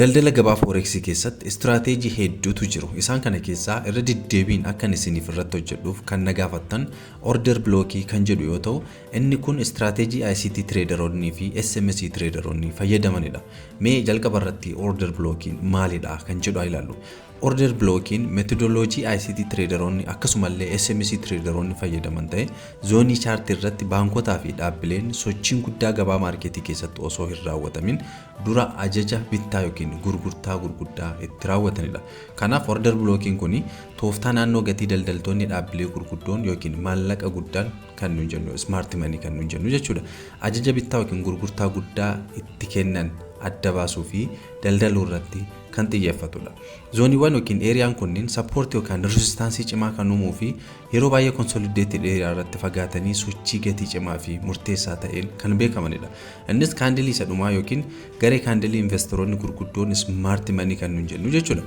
Daldala gabaa Forex keessatti istiraatejii hedduutu jiru. Isaan kana keessaa irra deddeebiin akkan isiniif irratti hojjedhuuf kan na gaafattan order blockii kan jedhu yoo ta'u, inni kun istiraatejii ICT traderoonni fi SMS traderoonni fayyadamanidha. Mee jalqaba irratti order blockiin maalidha kan jedhu ilaallu. Order blocking methodology ICT traderoonni akkasumallee SMS traderoonni fayyadaman ta'e zoonii chart irratti baankotaa fi dhaabbileen sochiin guddaa gabaa maarketii keessatti osoo hin raawwatamin dura ajaja bittaa yookiin gurgurtaa gurguddaa itti raawwatanidha. Kanaaf order blocking kuni tooftaa naannoo gatii daldaltoonni dhaabbilee gurguddoon yookiin maallaqa guddaan kan nuyi jennu smart money kan nuyi jennu jechuudha. Ajaja bittaa yookiin gurgurtaa guddaa itti kennan adda baasuu fi daldaluu irratti kan xiyyeeffatudha. Zooniiwwan yookiin eeriyaan kunniin support yookaan resistance cimaa kan uumuu fi yeroo baay'ee consolidated area irratti fagaatanii sochii gatii cimaa fi murteessaa ta'een kan beekamanidha. Innis kaandilii isa dhumaa yookiin garee kaandilii investoroonni gurguddoon smart money kan nuyi jennu jechuudha.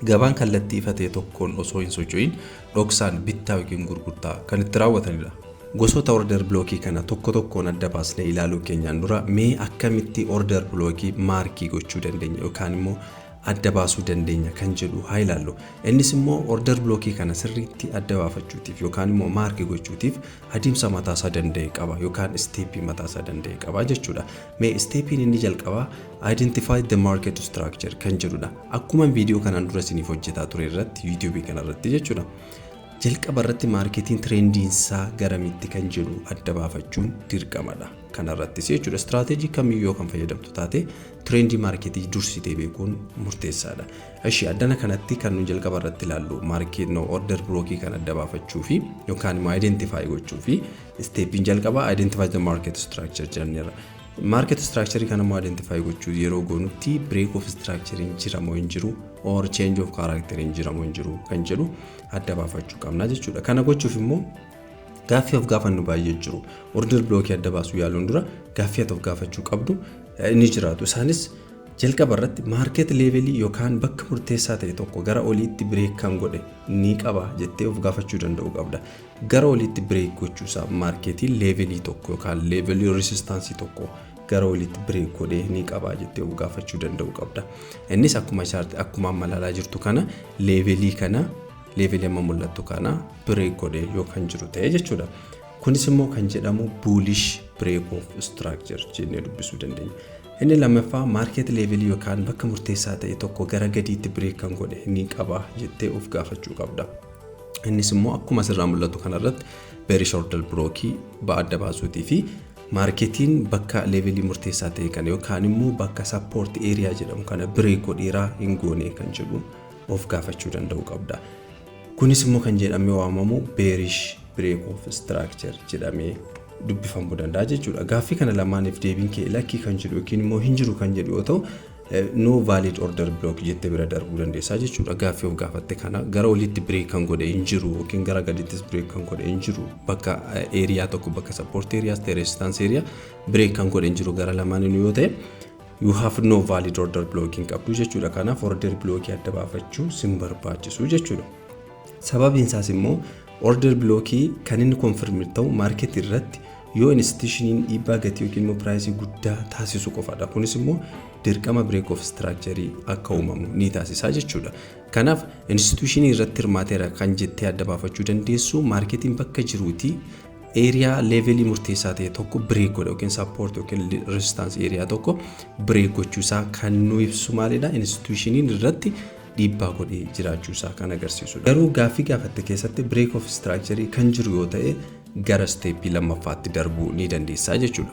Gabaan kallattii ifa ta'e tokkoon osoo hin socho'in dhoksaan bittaa yookiin gurgurtaa kan itti raawwatanidha. Gosoota order blockii kana tokko tokkoon adda baasnee ilaaluu keenyaan dura mee akkamitti order blockii maarkii gochuu dandeenya yookaan immoo adda baasuu dandeenya kan jedhu haa ilaallu. Innis immoo order blockii kana sirriitti adda baafachuutiif yookaan immoo maarkii gochuutiif adeemsa mataa isaa danda'e qaba yookaan steepii mataa isaa danda'e qaba jechuudha. Mee steepiin inni jalqabaa identify the market structure kan jedhudha. Akkuma viidiyoo kanaan dura isiniif hojjetaa ture irratti YouTube kana irratti jechuudha. Jalqaba irratti maarketiin trendiinsaa garamitti kan jedhu adda baafachuun dirqamadha. Kana irrattis jechuudha istiraatejii kamiyyuu kan fayyadamtu taate trendii maarketii dursitee beekuun murteessaadha. Eshi addana kanatti kan nu jalqaba irratti ilaallu maarkeet order blockii kan adda baafachuu fi yookaan immoo identify gochuu fi steepiin jalqaba identify the market structure jenneera. Market structure kana immoo identify gochuu yeroo goonutti break of structure jira moo hin jiru or change of character jira moo hin jiru kan jedhu adda baafachuu qabna jechuudha. Kana gochuuf immoo gaaffii of gaafannu baay'ee jiru. Order blockii adda baasuu yaaluun dura gaaffii of gaafachuu qabdu ni jiraatu. Isaanis jalqaba irratti market levelii yookaan bakka murteessaa ta'e tokko gara oliitti break kan godhe ni qaba jettee of gaafachuu danda'u qabda. Gara oliitti break gochuusaa marketii levelii tokko yookaan levelii resistance tokko gara oliitti break godhe ni qaba jettee of gaafachuu danda'u qabda. Innis akkuma chart akkuma malaalaa jirtu kana levelii kana levelii amma mul'attu kana break godhe yookaan jiru ta'e jechuudha. Kunis immoo kan jedhamu bullish break of structure jennee dubbisuu dandeenya. Inni lammaffaa market level yookaan bakka murteessaa ta'e tokko gara gadiitti break kan godhe ni qaba jettee of gaafachuu qabda. Innis immoo akkuma asirraa mul'atu kanarratti bearish order blockii adda baasuutii fi marketiin bakka levelii murteessaa ta'e kana yookaan immoo bakka support area jedhamu kana break godheeraa hin goone kan jedhu of gaafachuu danda'u qabda. Kunis immoo kan jedhamee waamamu bearish break of structure jedhamee dubbifamuu danda'a jechuudha. Gaaffii kana lamaaniif deebiin kee lakkii kan jedhu yookiin immoo hin jiru kan jedhu yoo ta'u no valid order block jettee bira darbuu dandeessaa jechuudha. Gaaffii of gaafatte kana gara oliitti break kan godhe hin jiru yookiin gara gadiittis break kan godhe hin jiru bakka area tokko bakka support area resistance area break kan godhe hin jiru gara lamaaniin yoo ta'e you have no valid order blocking qabdu jechuudha. Kanaaf order blockii adda baafachuu sin barbaachisu jechuudha. Sababiin isaas immoo order blockii kan inni confirm ta'u market irratti yoo institutioniin dhiibbaa gatii yookiin immoo price guddaa taasisu qofadha. Kunis immoo dirqama break of structure akka uumamu ni taasisa jechuudha. Kanaaf institutionii irratti hirmaateera kan jettee adda baafachuu dandeessu marketiin bakka jiruuti area levelii murteessaa ta'e tokko break godha yookiin support yookiin resistance area tokko break gochuusaa kan nu ibsu maalidha institutioniin irratti dhiibbaa godhee jiraachuusaa kan agarsiisudha. Garuu gaaffii gaafatte keessatti break of structure kan jiru yoo ta'e gara steepii lammaffaatti darbuu ni dandeessaa jechuudha.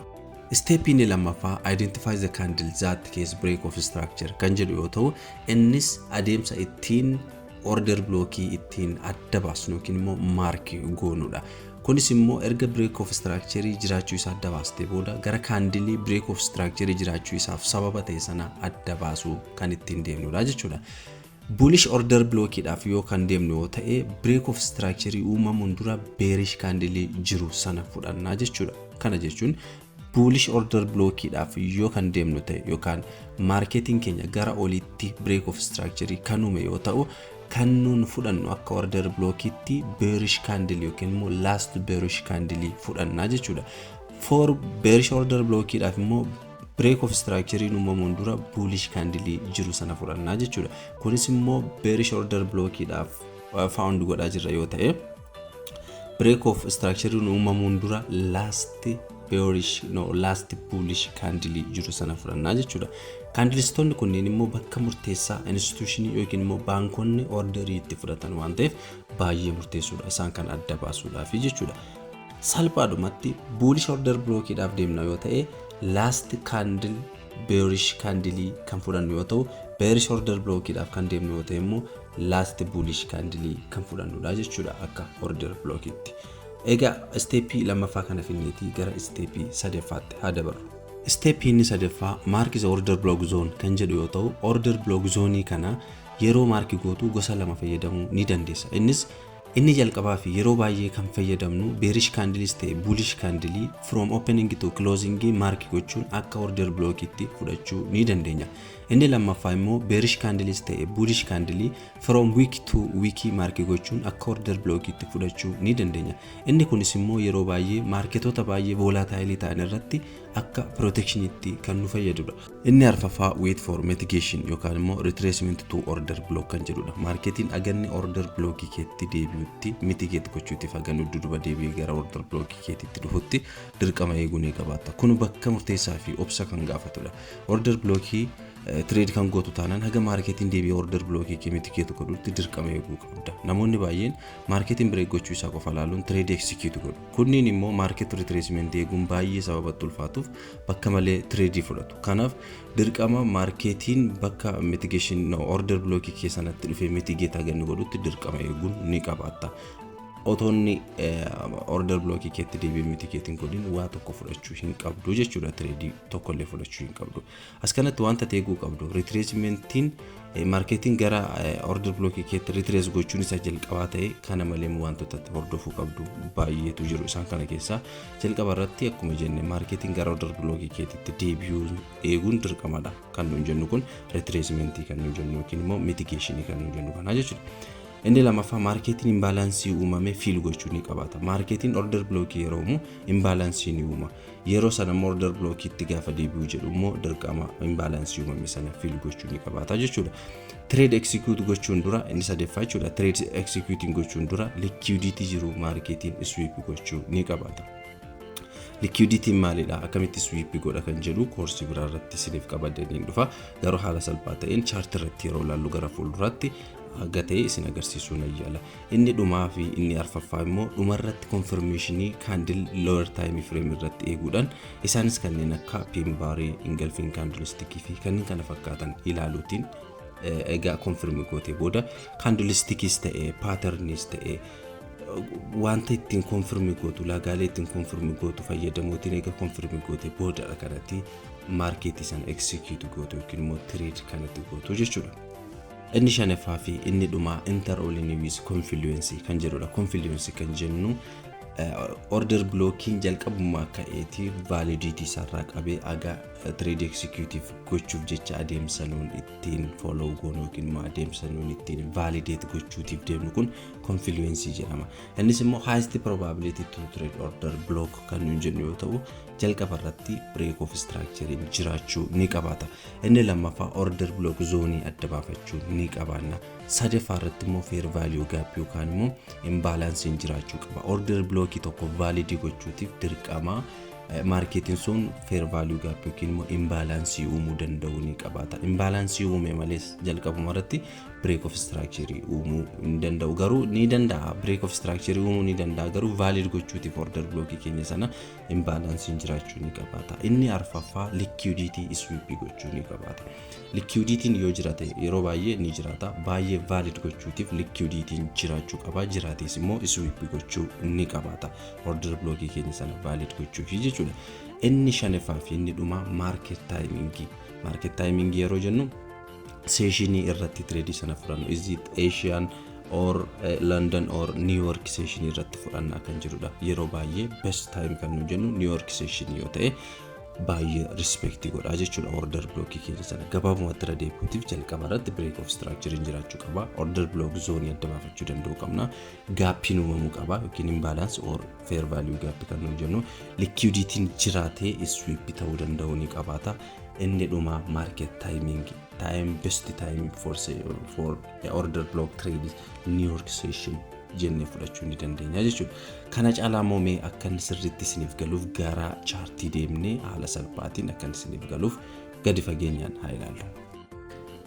Steepiin lammaffaa identifies the candle that case break of structure kan jedhu yoo ta'u innis adeemsa ittiin order blockii ittiin adda baasnu yookiin immoo maarkii goonudha. Kunis immoo erga break of structure jiraachuu isaa adda baastee booda gara candle break of structure jiraachuu isaaf sababa ta'e sana adda baasuu kan ittiin deemnudha jechuudha. Bullish order blockiidhaaf yoo kan deemnu yoo ta'e break of structure uumamuun dura bearish candle jiru sana fudhannaa jechuudha. Kana jechuun bullish order blockiidhaaf yoo kan deemnu ta'e yookaan marketing keenya gara oliitti break of structure kan uume yoo ta'u kan nuun fudhannu akka order blockiitti bearish candle yookiin immoo last bearish candle fudhannaa jechuudha. For bearish order blockiidhaaf immoo break of structure uumamuun dura bullish candle jiru sana fudhannaa jechuudha. Kunis immoo bearish order blockiidhaaf found godhaa jirra yoo ta'e break of structure uumamuun dura last bullish candle jiru sana fudhannaa jechuudha. Candlestone kunniin immoo bakka murteessaa institution yookiin immoo baankonni order itti fudhatan waan ta'eef baay'ee murteessuudha isaan kan adda baasuudhaaf jechuudha. Salphaadhumatti bullish order blockiidhaaf deemna yoo ta'e last candle bearish candle kan fudhannu yoo ta'u bearish order blockiidhaaf kan deemnu yoo ta'e immoo last bullish candle kan fudhannudha jechuudha akka order blockiitti. Egaa steepii lammaffaa kana finneetii gara steepii sadaffaatti haa dabarru. Steepii inni sadaffaa mark the order block zone kan jedhu yoo ta'u order block zone kana yeroo mark gootu gosa lama fayyadamuu ni dandeessa. Inni jalqabaa fi yeroo baay'ee kan fayyadamnu bearish candles ta'e bullish candle from opening to closing mark gochuun akka order block itti fudhachuu ni dandeenya. Inni lammaffaa immoo bearish candles ta'e bullish candle from week to week mark gochuun akka order block itti fudhachuu ni dandeenya. Inni kunis immoo yeroo baay'ee marketoota baay'ee volatile ta'an irratti akka protection itti kan nu fayyadudha. Inni arfaffaa wait for mitigation yookaan immoo retracement to order block kan jedhudha. Marketiin aganni order block keetti deebi'utti mitigate gochuutiif aganni duduba deebi'ee gara order block keetitti dhufutti dirqama eeguu ni qabaata. Kun bakka murteessaa fi obsa kan gaafatudha. Order block trade kan gootu taanaan haga marketiin deebi'ee order block kee mitigate godhutti dirqama eeguu qabda. Namoonni baay'een marketiin break gochuu isaa qofa ilaaluun trade execute godhu. Kunniin immoo market retracement eeguun baay'ee sababa ulfaatuuf bakka malee trade fudhatu. Kanaaf dirqama marketiin bakka mitigation order block kee sanatti dhufee mitigate aganni godhutti dirqama eeguun ni qabaata. Otonni order block keetti deebi'ee mitigate godhin waa tokko fudhachuu hin qabdu jechuudha. Trade tokko illee fudhachuu hin qabdu. As kanatti wanta teeguu qabdu retracementiin marketiin gara order block keetti retrace gochuun isa jalqabaa ta'e kana malee wantoota hordofuu qabdu baay'eetu jiru. Isaan kana keessaa jalqaba irratti akkuma jenne marketiin gara order block keetitti deebi'uu eeguun dirqamadha. Kan nuun jennu kun retracementii kan nuun jennu yookiin immoo mitigation kan nuun jennu kana jechuudha. Inni lammaffaa marketiin imbalaansii uumame fiil gochuu ni qabaata. Marketiin order block yeroo uumu imbalaansii ni uuma. Yeroo sana order block itti gaafa deebi'u jedhu immoo dirqama imbalaansii uumame sana fiil gochuu ni qabaata jechuudha. Trade execute gochuun dura inni sadaffaa jechuudha. Trade executing gochuun dura liquidity jiru marketiin sweep gochuu ni qabaata. Liquidity maalidha? Akkamitti sweep godha kan jedhu koorsii biraa irratti isiniif qabadanii dhufa. Garuu haala salphaa ta'een chart irratti yeroo ilaallu gara fuulduraatti gatee isin agarsiisuu ni yaala. Inni dhumaa fi inni arfaffaa immoo dhumarratti confirmation candle lower time frame irratti eeguudhaan isaanis kanneen akka pin bar, engulfing candlestick fi kanneen kana fakkaatan ilaaluutiin egaa confirm gootee booda candlesticks ta'e patterns ta'e wanta ittiin confirm gootu lagaalee ittiin confirm gootu fayyadamuutiin egaa confirm gootee booda kanatti market sana execute gootu yookiin immoo trade kanatti gootu jechuudha. Inni shanaffaa fi inni dhumaa interrolling with confluence kan jedhudha. Confluence kan jennu order blocking jalqabummaa ka'eeti validity sarraa qabee aga trade executive gochuuf jecha adeemsanuun ittiin follow goonu yookiin immoo adeemsanuun ittiin validate gochuutiif deemnu kun confluence jedhama. Innis immoo highest probability to trade order block kan nuun jennu yoo ta'u jalqaba irratti break of structure jiraachuu ni qabaata. Inni lammaffaa order block zone adda baafachuu ni qabaanna. Sadaffaa irratti immoo fair value gap yookaan immoo imbalance jiraachuu qaba. Order block tokko valid gochuutiif dirqama marketiin sun fair value gap yookiin immoo imbalance uumuu danda'uu ni qabaata. Imbalance uume malees jalqabuma irratti break of structure uumuu hin danda'u. Garuu ni danda'a break of structure uumuu ni danda'a garuu valid gochuutiif order block keenya sana imbalance jiraachuu ni qabaata. Inni arfaffaa liquidity sweep gochuu ni qabaata. Liquidity yoo jiraate yeroo baay'ee ni jiraata. Baay'ee valid gochuutiif liquidity jiraachuu qaba. Jiraates immoo sweep gochuu ni qabaata. Order block keenya sana valid gochuuf jechuudha. Inni shanaffaa fi inni dhuma market timing. Market timing yeroo jennu session irratti trade sana fudhannu. Is it Asian or London or New York session irratti fudhanna kan jirudha. Yeroo baay'ee best time kan nu jennu New York session yoo ta'e baay'ee respect godha jechuudha order block keenya sana gabaabumatti irra deebi'uutiif jalqaba irratti break of structure jiraachuu qaba order block zone adda baafachuu danda'u qabna gaappiin uumamuu qaba yookiin imbalance or fair value gap kan nuyi jennu liquidity jiraatee sweep ta'uu danda'u ni qabaata inni dhuma market timing time best time for order block trade New York session jenne fudhachuu ni dandeenya jechuudha kana caalaa moomee akkan sirriitti isiniif galuuf gara chaartii deemnee haala salphaatiin akkan isiniif galuuf gadi fageenyaan haa ilaallu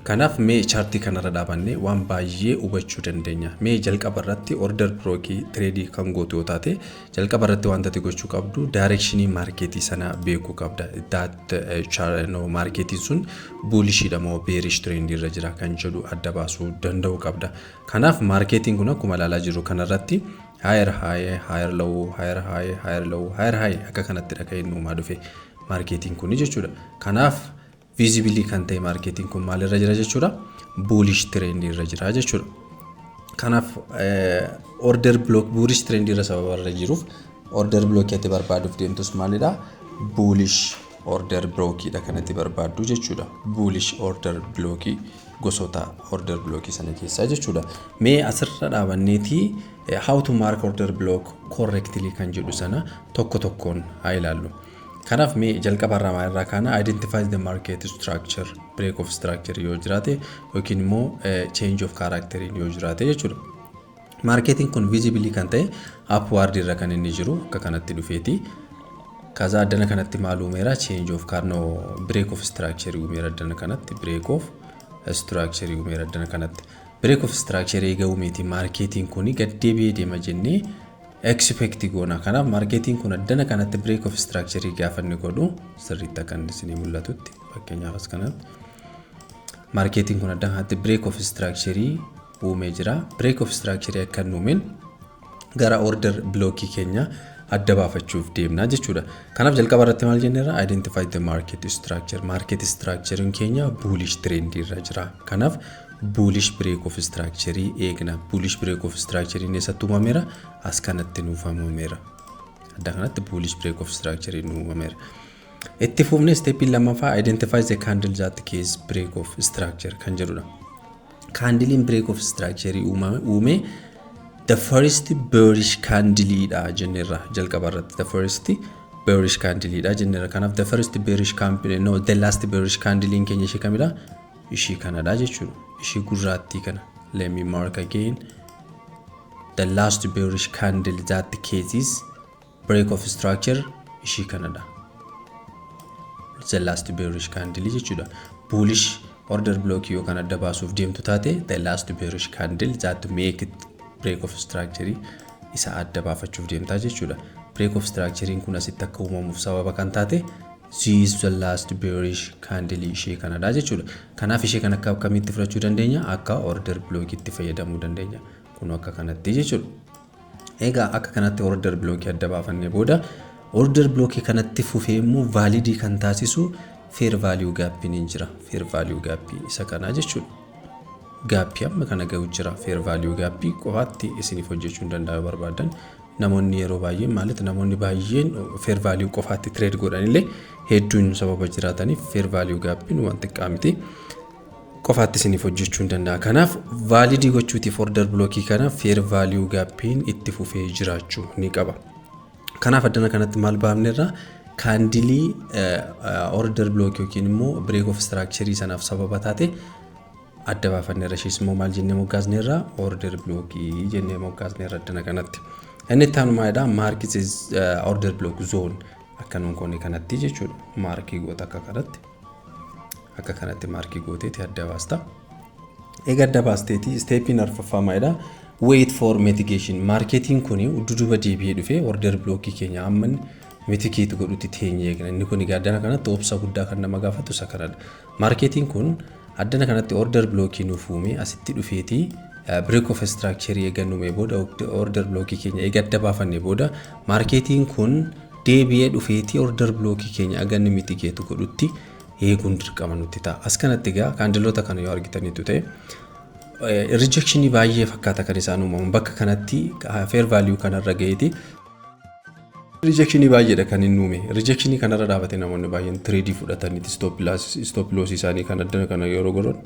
kanaaf mee chaartii kanarra dhaabannee waan baay'ee hubachuu dandeenya mee jalqaba irratti order block trade kan gootu yoo taate jalqaba irratti wanta ati gochuu qabdu directionii marketii sana beekuu qabda that marketii sun bullish moo bearish trend irra jira kan jedhu adda baasuu danda'u qabda kanaaf marketiin kun akkuma ilaalaa jiru kanarratti higher high higher low higher high higher low higher high akka kanatti dhaqee nuumaa dhufe marketiin kun jechuudha kanaaf visibly kan ta'e marketing kun maal irra jira jechuudha bullish trend irra jira jechuudha kanaaf order block bullish trend irra sababa irra jiruuf order block itti barbaaduuf deemtus maalidha bullish order block dha kanatti barbaadu jechuudha bullish order block gosoota order block sana keessa jechuudha mee asirra dhaabanneeti how to mark order block correctly kan jedhu sana tokko tokkoon haa ilaallu kanaaf mee jalqaba irraa kana identifies the market structure break of structure yoo jiraate yookiin immoo change of character yoo jiraate jechuudha marketing kun visibly kan ta'e upward irra kan inni jiru akka kanatti dhufeeti kaza addana kanatti maalumeera change of break of structure uumeera addana kanatti break of structure uumeera addana kanatti break of structure eegaluumeeti marketing kun gaddeebi'ee deema jennee expect goona kanaaf marketing kun addana kanatti break of structure gaafanni godhu sirriitti kan isinii mul'atutti fakkeenyaaf as kanatti marketing kun addana kanatti break of structure uumee jira break of structure akka nuumen gara order block keenya adda baafachuuf deemna jechuudha kanaaf jalqaba irratti maal jenneera identify the market structure keenya bullish trend irra jira kanaaf bullish break of structure eegna bullish break of structure neessatti uumameera as kanatti nuufameera adda kanatti bullish break of structure nuufameera itti fufnee step lammaffaa identify the candle that case break of structure kan jedhudha candle in break of structure uume the first bearish candle dha jenneera jalqaba irratti the first bearish candle dha jenneera kanaaf the first bearish candle no the last bearish candle in keenya ishee kamidha ishee kanadha jechuudha ishee gurraattii kana let me mark again the last bearish candle that cases break of structure ishee kanadha the last bearish candle jechuudha bullish order block yoo kana adda baasuuf deemtu taate the last bearish candle that make it break of structure isa adda baafachuuf deemta jechuudha break of structure kun asitti akka uumamuuf sababa kan taate this is the last bearish candle ishee kanadha jechuudha kanaaf ishee kan akka akkamitti fudhachuu dandeenya akka order block itti fayyadamuu dandeenya kun akka kanatti jechuudha egaa akka kanatti order block adda baafannee booda order block kanatti fufee immoo validity kan taasisu fair value gap ni jira fair value gap isa kana jechuudha gap amma kana ga'u jira fair value gap qofaatti isiniif hojjechuu danda'u barbaadan namoonni yeroo baay'ee ማለት namoonni baay'een fair value qofaatti trade godhan illee hedduun sababa jiraataniif fair value gap ni waan xiqqaamiti qofaatti isiniif hojjechuu danda'a kanaaf valid gochuutiif order block kana fair value gap itti fufee jiraachuu ni qaba kanaaf addana kanatti maal baafneerra candle order block yookiin immoo break of structure sanaaf sababa taate adda baafanneerra ishis immoo maal jennee moggaasneerra order block jennee moggaasneerra addana kanatti inni taanuma mark is order block zone akkanuun koone kanatti jechuudha markii goota akka kanatti markii gooteeti adda baasta eega adda baasteeti stepin arfaffamaadha wait for mitigation marketing kuni udduduba deebi'ee dhufe order block keenya amman mitigate godhuti teenye eegna inni kuni gaadana kanatti obsa guddaa kan nama gaafatu sakarada marketing kun addana kanatti order block nuuf uume asitti dhufeeti break of structure eegannume booda order block keenya eega adda baafanne booda marketing kun deebi'ee dhufeeti order block keenya aganni mitigate godhutti eeguun dirqama nutti ta'a as kanatti gaa kaandiloota kana yoo argitanitu ta'e rejection baay'ee fakkaata kan isaan uumamu bakka kanatti fair value kanarra ga'eeti Rejection baay'eedha kan inni uume. Rejection kanarra dhaabate namoonni baay'een trade fudhatanii stop loss isaanii kan addana kana yeroo godhan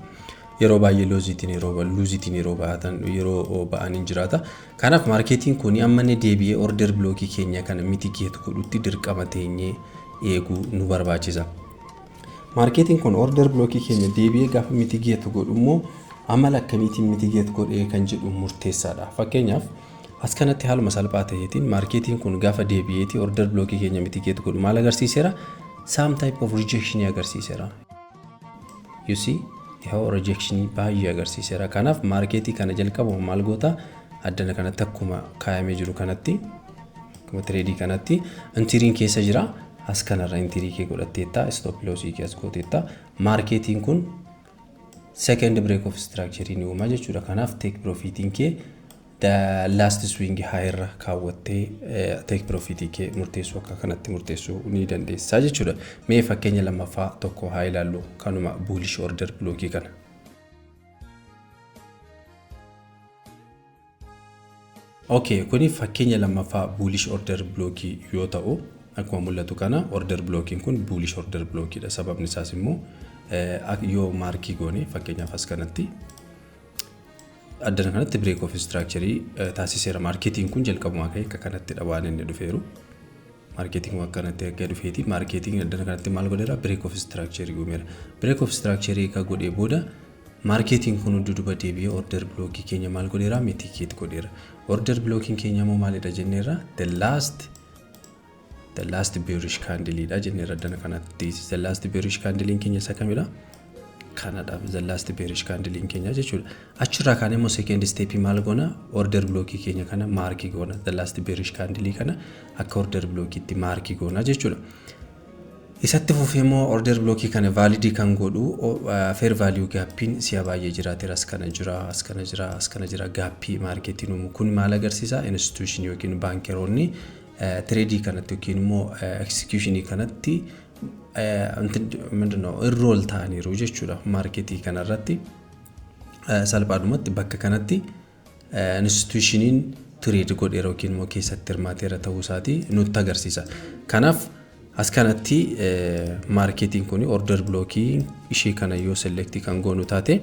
yeroo baay'ee loozitiin yeroo baatan yeroo ba'anii jiraata. Kanaaf marketiin kun amma ne deebi'ee order blockii keenya kana mitigate godhutti dirqama teenyee eeguu nu barbaachisa. Marketiin kun order blockii keenya deebi'ee gaafa mitigate godhu immoo amala akkamiitiin mitigate godhee kan jedhu murteessaadha. Fakkeenyaaf as kanatti haaluma salphaa ta'eetiin marketiin kun gaafa deebi'eeti order blockii keenya mitigate godhu maal agarsiiseera? Some type of rejection agarsiiseera. You see? Yoo rejection baay'ee agarsiiseera. Kanaaf marketii kana jalqabu maal goota? Addana kanatti akkuma kaayamee jiru kanatti akkuma trade kanatti entiriin keessa jira. As kanarra entirii kee godhatteetta stop loss kee as gooteetta. Marketiin kun second break of structure ni uuma jechuudha. Kanaaf take profitiin kee the last swing higher kaawwattee take profit kee murteessuu akka kanatti murteessuu ni dandeessa jechuudha. Mee fakkeenya lammaffaa tokko haa ilaallu kanuma bullish order blockii kana. Okay, kuni fakkeenya lammaffaa bullish order blockii yoo ta'u akkuma mul'atu kana order blockiin kun bullish order blockiidha. Sababni isaas immoo yoo markii goone fakkeenyaaf as kanatti addana kanatti break of structure taasiseera. Marketiin kun jalqabumaa ka'ee akka kanatti dhawaan inni dhufeeru. Marketiin akka kanatti akka dhufeeti. Marketiin addana kanatti maal godheera? Break of structure uumeera. Break of structure ka godhee booda marketiin kun duduba deebi'ee order blockii keenya maal godheera? Mitigate godheera. Order blocking keenya immoo maalidha jenneerra? The last bearish candle dha jenneerra addana kanatti. The last bearish candle keenya isa kamidha? Canada the last bearish candle keenya jechuudha. Achirraa kan immoo second step maal goona? Order blockii keenya kana markii goona. The last bearish candle kana akka order blockiitti markii goona jechuudha. Isatti fufee immoo order blockii kana validii kan godhu fair value gappiin si'a baay'ee jiraateera. As kana jira gaappii marketiin uumu. Kun maal agarsiisa? Institution yookiin baankeroonni trade kanatti yookiin immoo execution kanatti role ta'aniiru jechuudha. Marketii kanarratti salphaadhumatti bakka kanatti institutioniin trade godheera yookiin immoo keessatti hirmaateera ta'uu isaatii nutti agarsiisa. Kanaaf as kanatti marketiin kun order blockii ishee kana yoo select kan goonu taate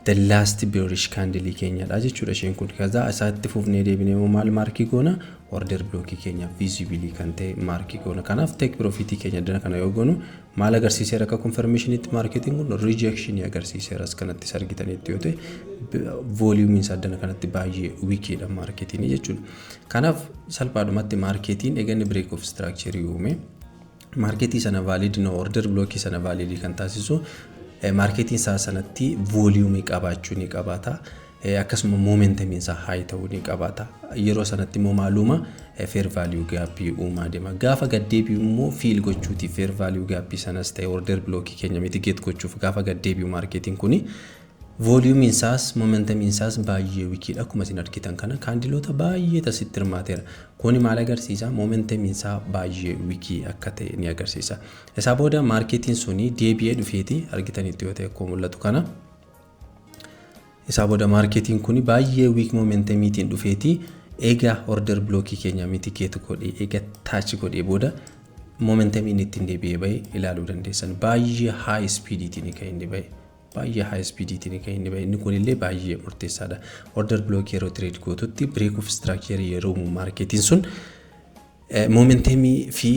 the last bearish candle keenyadha jechuudha. Isheen kun kaza isaatti fufnee deebinee maal markii goona? Order blockii keenya visibly kan ta'e markii goona. Kanaaf take profit keenya dana kana yoo goonu maal agarsiiseera akka confirmation itti marketing kun rejection agarsiiseera. As kanatti argitanitti yoo ta'e volume isaa dana kanatti baay'ee weak dha marketing jechuudha. Kanaaf salphaadhumatti marketing eegani break of structure uume marketii sana valid no order blockii sana valid kan taasisu marketing isaa sanatti volume qabaachuu ni qabaata. Akkasuma momentum isaa high ta'uu ni qabaata. Yeroo sanatti immoo maaluma fair value gap uumaa deema. Gaafa gaddeebi'u immoo feel gochuuti fair value gap sanas ta'e order blockii keenya mitigate gochuuf gaafa gaddeebi'u marketing kuni volume isaas momentum isaas baay'ee wikiidha. Akkuma isin argitan kana kaandiloota baay'ee tasitti hirmaateera. Kuni maal agarsiisa? Momentum isaa baay'ee wikii akka ta'e ni agarsiisa. Isaa booda marketing suni deebi'ee dhufeeti argitanitti yoo ta'e akkuma mul'atu kana. Isaa booda marketing kuni baay'ee weak momentumiitiin dhufeeti eega order blockii keenya mitigate godhee eega touch godhee booda momentumiin ittiin deebi'ee ba'e ilaaluu dandeessan. Baay'ee high speediitiin kan inni ba'e. Baay'ee high speediitiin kan inni ba'e. Inni kunillee baay'ee murteessaadha. Order blockii yeroo trade gootutti break of structure yeroo marketing sun momentumii fi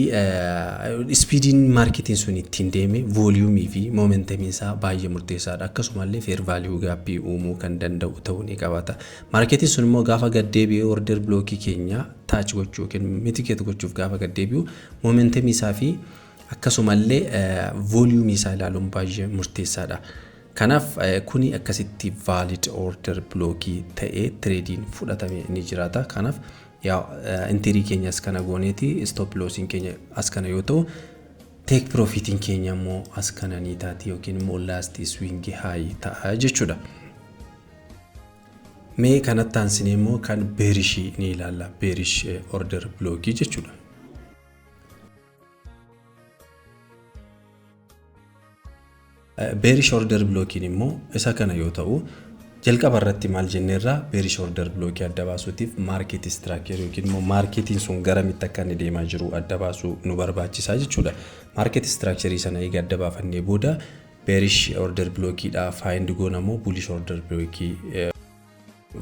speediin marketing sun ittiin deeme volume fi momentum isaa baay'ee murteessaadha. Akkasumallee fair value gap uumuu kan danda'u ta'uu ni qabaata. Marketing sun immoo gaafa gaddeebi'ee order blockii keenya touch gochuu yookiin mitigate gochuuf gaafa gaddeebi'u momentum isaa fi akkasumallee volume isaa ilaaluun baay'ee murteessaadha. Kanaaf kuni akkasitti valid order blockii ta'ee trading fudhatame ni jiraata. Kanaaf entry keenya as kana gooneeti stop lossin keenya as kana yoo ta'u take profitin keenya immoo as kana ni taati yookiin immoo last swing high ta'a jechuudha. Mee kanatti aansinee immoo kan bearish ni ilaalla. Bearish order blockii jechuudha. Bearish order blocking immoo isa kana yoo ta'u jalqaba irratti maal jenneerra bearish order block adda baasuutiif market structure yookiin immoo marketiin sun garamitti akka inni deemaa jiru adda baasuu nu barbaachisaa jechuudha. Market structure sana eega adda baafannee booda bearish order block dha find goona moo bullish order block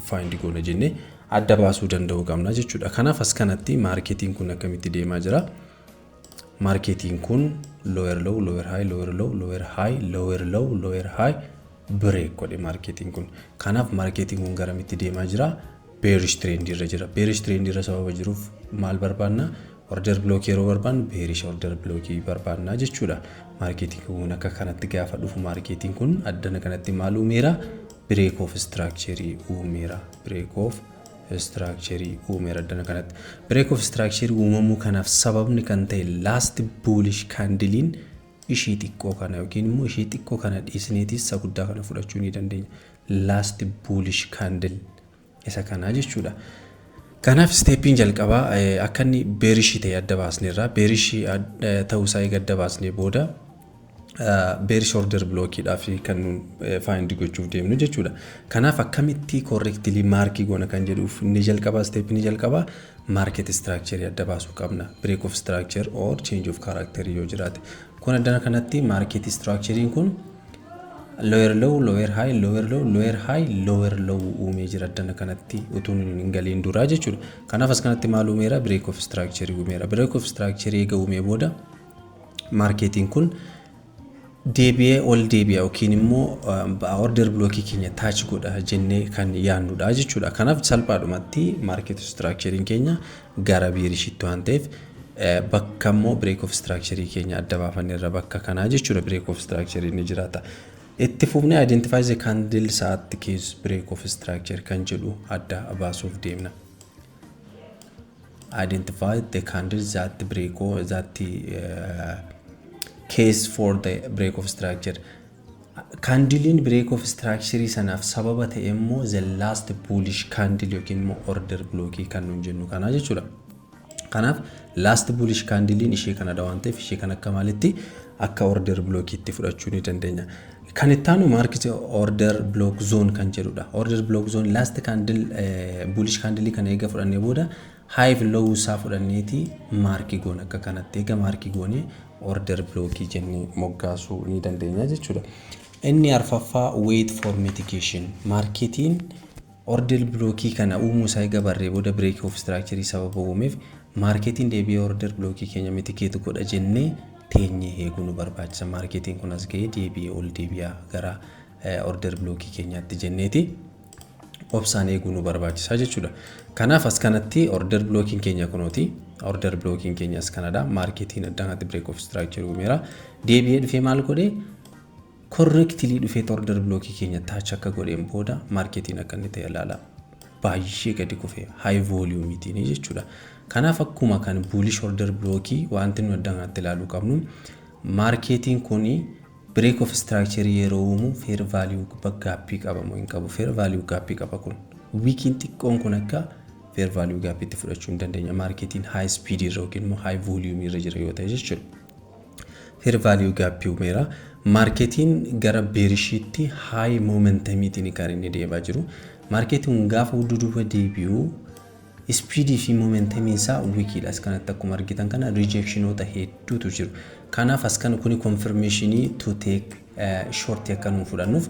find goona jennee adda baasuu danda'u qabna jechuudha. Kanaaf as kanatti marketiin kun akkamitti deemaa jira? Marketiin kun lower low, lower high, lower low, lower high, lower low, lower high break godhe marketing kun. Kanaaf marketing kun garamitti deemaa jira? Bearish trend irra jira. Bearish trend irra sababa jiruuf maal barbaanna? Order block yeroo barbaannu bearish order block barbaanna jechuudha. Marketing kun akka kanatti gaafa dhufu marketing kun addana kanatti maal uumeera? Break of structure uumeera. Break of structure uumeera addana kanatti. Break of structure uumamuu kanaaf sababni kan ta'e last bullish candle ishii xiqqoo kana yookiin immoo ishii xiqqoo kana dhiisneetis isa guddaa kana fudhachuu ni dandeenya. Last bullish candle isa kana jechuudha. Kanaaf stepping jalqabaa akka inni bearish ta'e adda baasneerra. Bearish ta'uu isaa eega adda baasnee booda bearish order block dhaaf kan find gochuuf deemnu jechuudha. Kanaaf akkamitti correctly mark goona kan jedhuuf inni jalqabaa step ni jalqabaa market structure adda baasuu qabna. Break of structure or change of character yoo jiraate. Kun addana kanatti market structure kun lower low, lower high, lower low, lower high, lower low uumee jira addana kanatti utuun hin galiin duraa jechuudha. Kanaaf as kanatti maal uumeera? Break of structure uumeera. Break of structure eega uumee booda marketiin kun deebi'ee ol deebi'a yookiin immoo order block keenya touch godha jennee kan yaannudha jechuudha. Kanaaf salphaadhumatti market structure keenya gara bearishitti waan ta'eef bakka immoo break of structure keenya adda baafanneerra bakka kanaa jechuudha. Break of structure ni jiraata. Itti fufnee identifies the candles at the case break of structure kan jedhu adda baasuuf deemna. Identify the candles that break or that case for the break of structure. Candle break of structure sanaaf sababa ta'e immoo the last bullish candle yookiin immoo order block kan nuun jennu kana jechuudha. Kanaaf last bullish candle ishee kana waan ta'eef ishee kan akka maalitti akka order block itti fudhachuu ni dandeenya. Kan itti aanu market order block zone kan jedhudha. Order block zone last candle bullish candle kan eega fudhannee booda high low isaa fudhanneeti marki goon akka kanatti eega marki goonee order block jennee moggaasuu ni dandeenya jechuudha. Inni arfaffaa wait for mitigation. Marketiin order block kana uumuu isaa eega barree booda break of structure sababa uumeef marketiin deebi'ee order block keenya mitigate godha jennee teenyee eeguu nu barbaachisa. Marketiin kun as ga'ee deebi'ee ol deebi'a gara order block keenyaatti jenneeti obsaan eeguu nu barbaachisa jechuudha. Kanaaf as kanatti order blocking keenya kunooti. Order blocking keenya as kanadha. Marketiin addaan break of structure uumeera. Deebi'ee dhufee maal godhee correctly dhufee order block keenya touch akka godheen booda marketiin akka inni ta'e ilaala. Baay'ee gadi kufee high volume itiin jechuudha. Kanaaf akkuma kan bullish order block wanti nu addaan ilaaluu qabnu marketiin kuni break of structure yeroo uumu fair value gap qabamu hin qabu. Fair value gap qaba kun. Weekin xiqqoon kun akka fair value gap itti fudhachuu hin dandeenya. Marketiin high speed irra yookiin immoo high volume irra jira yoo ta'e jechuudha. Fair value gap uumeera. Marketiin gara bearishitti high momentum itiin kan inni deemaa jiru. Marketiin gaafa duuba deebi'u speed fi momentum isaa weekidha. As kanatti akkuma argitan kana rejectionota hedduutu jiru. Kanaaf as kana kuni confirmation to take short akka nu fudhannuuf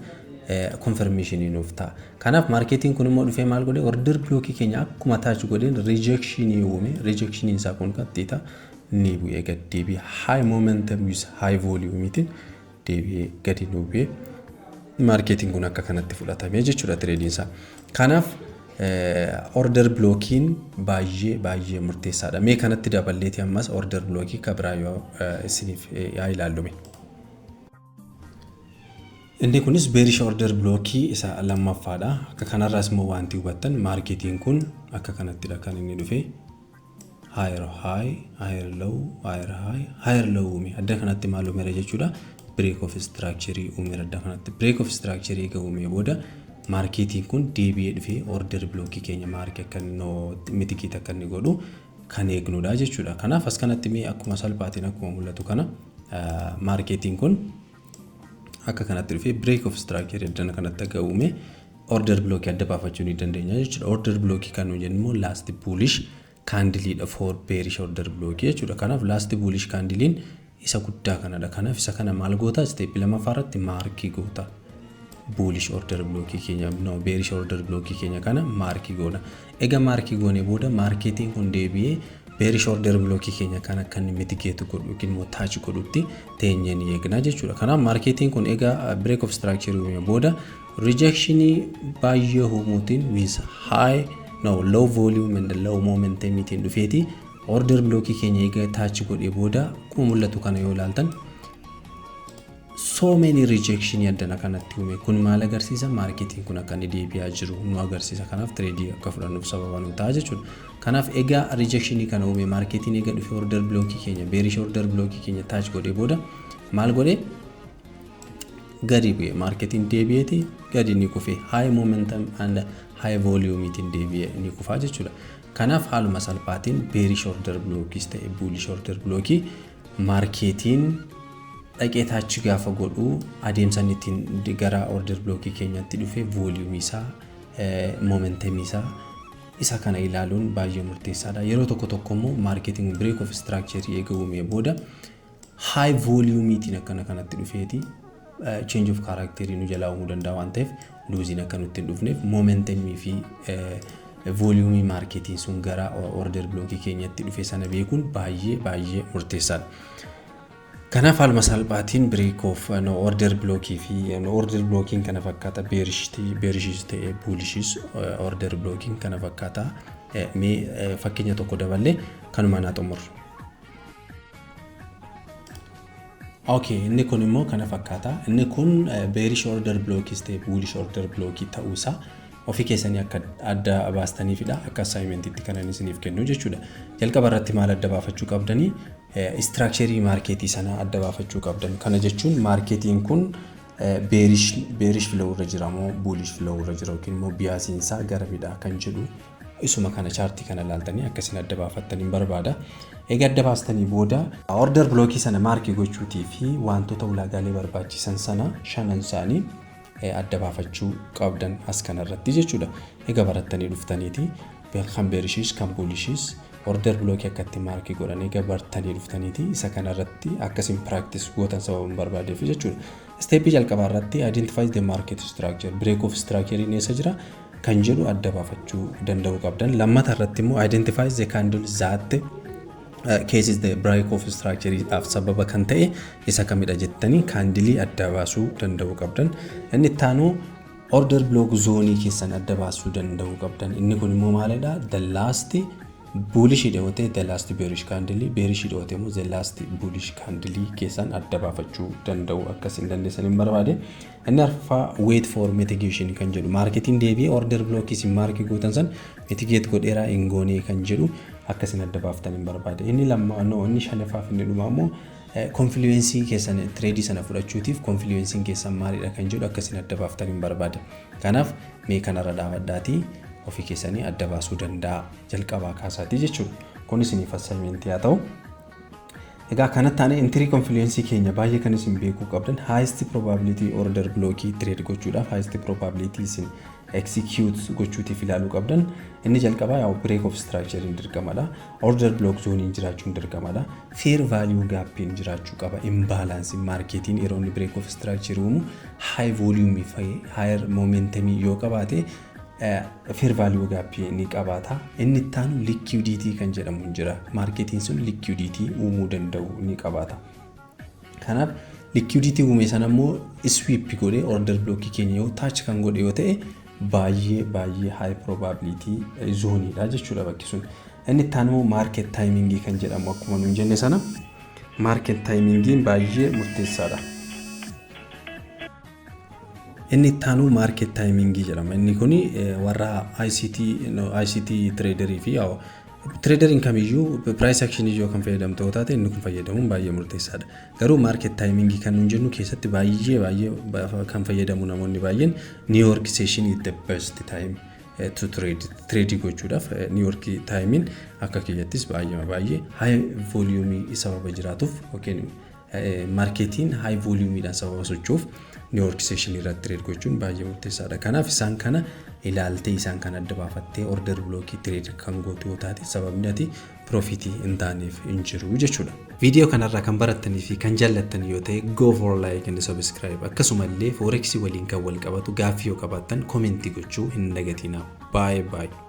confirmation nuuf ta'a. Kanaaf marketiin kun immoo dhufee maal godhe order block keenya akkuma touch godheen rejection uume. Rejection isaa kun kattiita ni bu'ee gad deebi'ee high momentum with high volume itiin deebi'ee gadi nu bu'ee marketiin kun akka kanatti fudhatamee jechuudha trading isaa. Kanaaf order blocking baay'ee murteessaadha. Mee kanatti daballeeti ammas order blockii kabraa yoo isiniif yaa ilaallume. Inni kunis bearish order blockii isa lammaffaadha. Akka kanarraas immoo wanti hubattan marketiin kun akka kanattidha kan inni dhufee higher high, higher low, higher high, higher low uume. Adda kanatti maal uumeera jechuudha. Break of structure uumeera adda kanatti. Break of structure eega uumee booda marketiin kun deebi'ee dhufee order blockii keenya mark akka mitigate akka inni godhu kan eegnudha jechuudha. Kanaaf as kanatti mee akkuma salphaatiin akkuma mul'atu kana marketiin kun akka kanatti dhufee break of structure addana kanatti akka uume order block adda baafachuu ni dandeenya jechuudha. Order block kan nu jennu last bullish candle for bearish order block jechuudha. Kanaaf last bullish candle isa guddaa kanadha. Kanaaf isa kana maal goota step lammaffaa irratti markii goota. Bullish order block keenya no bearish order block keenya kana markii goona. Ega markii goone booda marketing kun deebi'ee bearish order block keenya kana kan mitigate godhu yookiin immoo touch godhutti teenyee ni eegna jechuudha. Kanaaf marketing kun ega break of structure uume booda rejection baay'ee humuutiin with low volume and low momentum itiin dhufeeti order block keenya ega touch godhee booda kuma mul'atu kana yoo ilaaltan so many rejection yaddana kanatti uume kun maal agarsiisa marketing kun akka inni deebi'aa jiru nu agarsiisa. Kanaaf trade akka fudhannuuf sababa nu ta'a jechuudha. Kanaaf ega rejection kana uume marketing ega dhufe order block keenya bearish order block keenya touch godhee booda maal godhee gadi bu'ee marketing deebi'eeti gadi ni kufe high momentum and high volume itiin deebi'ee ni kufaa jechuudha. Kanaaf haaluma salphaatiin bearish order blockis ta'e bullish order block marketing dhaqeetaachi gaafa godhu adeemsan ittiin gara order block keenyatti dhufe volume isaa momentum isaa isa kana ilaaluun baay'ee murteessaadha. Yeroo tokko immoo marketing break of structure eegaluumee booda high volume itiin akkana kanatti dhufeeti change of character nu jalaa uumuu danda'a waan ta'eef losing akka nutti hin dhufneef momentum fi volume marketing sun gara order block keenyatti dhufe sana beekuun baay'ee murteessaadha. Kanaaf haaluma salphaatiin break of order block fi order blocking kana fakkaata bearish ta'e bullish order blocking kana fakkaata mee fakkeenya tokko dabalee kanuma na xumur. Okay, inni kun immoo kana fakkaata. Inni kun bearish order block ta'e bullish order block ta'uu isaa ofii keessanii akka adda baastaniifidha akka assignment itti kanan isiniif kennu jechuudha. Jalqaba irratti maal adda baafachuu qabdanii structure marketii sana adda baafachuu qabdan. Kana jechuun marketiin kun bearish flow irra jira moo bullish flow irra jira yookiin immoo biyaasiin isaa garamidha kan jedhu isuma kana chart kana ilaaltanii akkasiin adda baafattanii barbaada. Egaa adda baastanii booda order blockii sana markii gochuutii fi wantoota ulaagaalee barbaachisan sana shanan isaanii adda baafachuu qabdan as kanarratti jechuudha. Egaa barattanii dhuftaniiti kan bearishis kan bullishis order block akkatti markii godhan egaa barattanii dhuftaniiti isa kanarratti akkasiin practice gootan sababa barbaadeef jechuudha. Step jalqabaa irratti identifies the market structure break of structure inni eessa jira kan jedhu adda baafachuu danda'u qabdan. Lammata irratti immoo identifies the candle that cases the break of structure of sababa kan ta'e isa kamidha jettanii candle adda baasuu danda'u qabdan. Inni taanu order block zone keessan adda baasuu danda'u qabdan. Inni kun immoo maalidha the last bullish dheewote the last bearish candle bearish dheewote immoo the last bullish candle keessan adda baafachuu danda'u akkasiin dandeessanii barbaade. Inni arfa wait for mitigation kan jedhu marketing deebi'ee order block isin markii gootan san mitigate godheeraa ingoonee kan jedhu akkasiin adda baaftanii barbaade. Inni inni shanaffaaf inni dhumaa immoo confluence keessan trade sana fudhachuutiif confluence keessan maalidha kan jedhu akkasiin adda baaftanii barbaade. Kanaaf mee kanarra dhaabadhaatii ofii keessanii adda baasuu danda'a jalqabaa kaasaatii jechuudha. Kun isiniif assignment yaa ta'u. Egaa kanatti aanee entry confluence keenya baay'ee kan isin beekuu qabdan highest probability order block trade gochuudhaaf highest probability isin execute gochuutiif ilaaluu qabdan. Inni jalqabaa yaa break of structure in dirqamadha. Order block zone in jiraachuu dirqamadha. Fair value gap in jiraachuu qaba. Imbalance in marketing yeroo inni break of structure uumu high volume fi higher momentum yoo qabaate fair value gap ni qabaata. Inni taanu liquidity kan jedhamu jira. Marketing sun liquidity uumuu danda'u ni qabaata. Kanaaf liquidity uume sana immoo sweep godhee order block keenya yoo touch kan godhe yoo ta'e baay'ee high probability zone dha jechuudha bakki sun. Inni taanu market timing kan jedhamu akkuma nuun jenne sana market timing baay'ee murteessaadha. Inni taanu market timing jedhama. Inni kuni warra ICT trader fi trader kamiyyuu price action yoo kan fayyadamtu taate inni kun fayyadamuun baay'ee murteessaadha. Garuu market timing kan nuun jennu keessatti baay'ee kan fayyadamu namoonni baay'een New York session is the best time to trade gochuudhaaf New York timing akka kiyyattis baay'ee high volume sababa jiraatuuf yookiin marketing high volume dhaan sababa socho'uuf New York session irratti trade gochuun baay'ee murteessaadha. Kanaaf isaan kana ilaaltee isaan kana adda baafattee order block trade kan gootu yoo taate sababni ati profit hin taaneef hin jiru jechuudha. Video kanarraa kan barattanii fi kan jaallattan yoo ta'e go for like and subscribe. Akkasumallee Forex waliin kan wal qabatu gaaffii yoo qabaattan comment gochuu hin dagatinaa. Bye bye.